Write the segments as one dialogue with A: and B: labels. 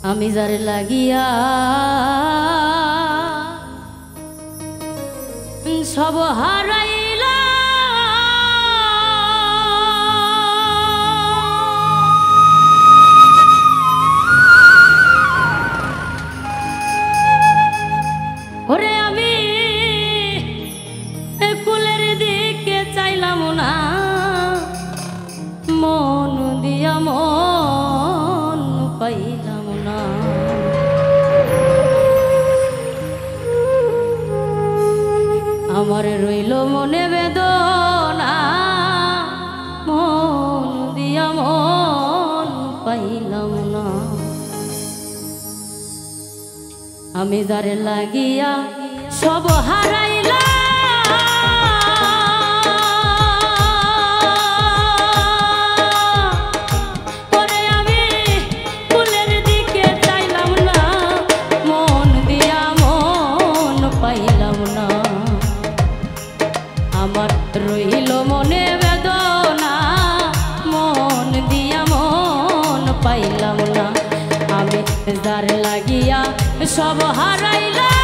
A: আমি যারে লাগিয়া সব হারাইলা ওরে আমি কুলের দিকে চাইলাম না মন দিয়া মন পাইলাম না আমার রইল মনে বেদনা মন দিয়া মন পাইলাম না আমি যারে লাগিয়া সব হারাইলাম রইল মনে বেদনা মন দিয়া মন পাইলাম না আমি যার লাগিয়া সব হারাইলাম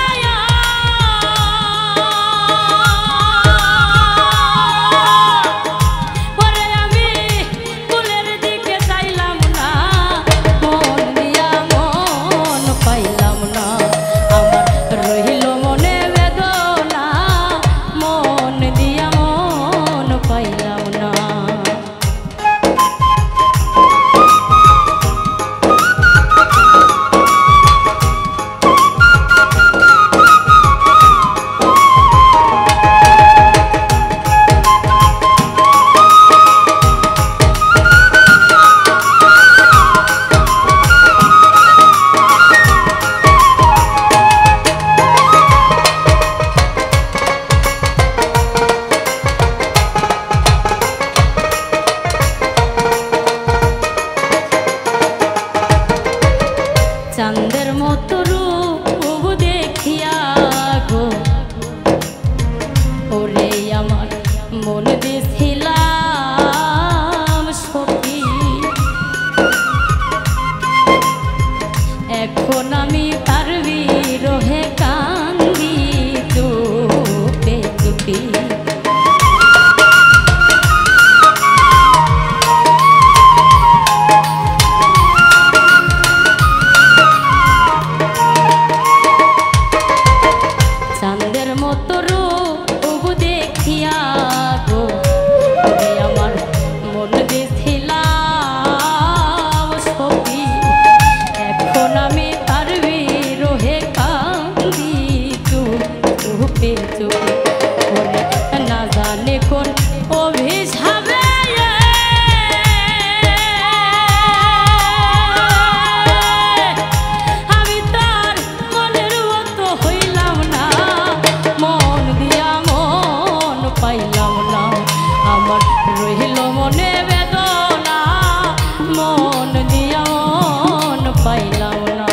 A: চাঁদের মতো রূপ দেখিয়া গো ওরে আমার মন দিছিলাম সখী এখন আমি তার বিরহে কান্দি চুপে চুপি না জানে কোন অভিশাপে আমি তার মনের মতো হইলাম না মন দিয়া মন পাইলাম না আমার রইল মনে বেদনা মন দিয়া মন পাইলাম না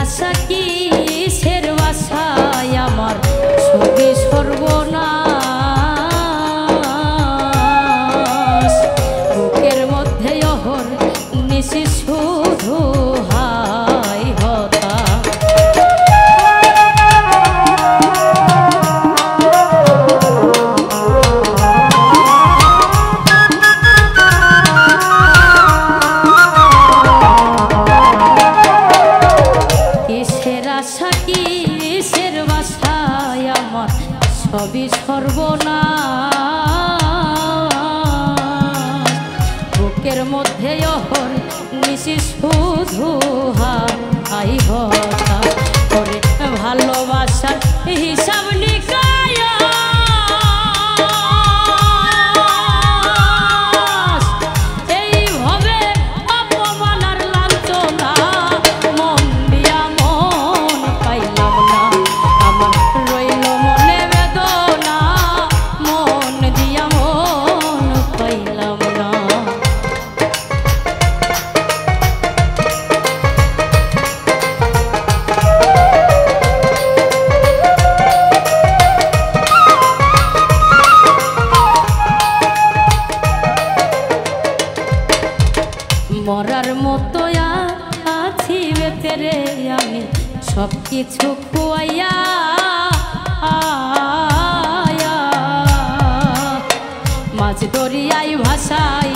A: আশা কিসের বাসায় আমার সবে সর্বনাশ বুকের মধ্যে অহর নিশি শুধু হাই হতা সবই সর্বনাশ বুকের মধ্যে অহর নিশি শুধু হাই হতা করে ভালোবাসার হিসাব নিকাশ এইভাবে অপমান আর লাঞ্ছনা মন দিয়া মন পাইলাম না আমার রইল মনে বেদনা মন দিয়া মন পাইলাম না মরার মতো আছি বেতেরে আমি সব কিছু খুয়াইয়া মাঝ দরিয়ায় ভাসাই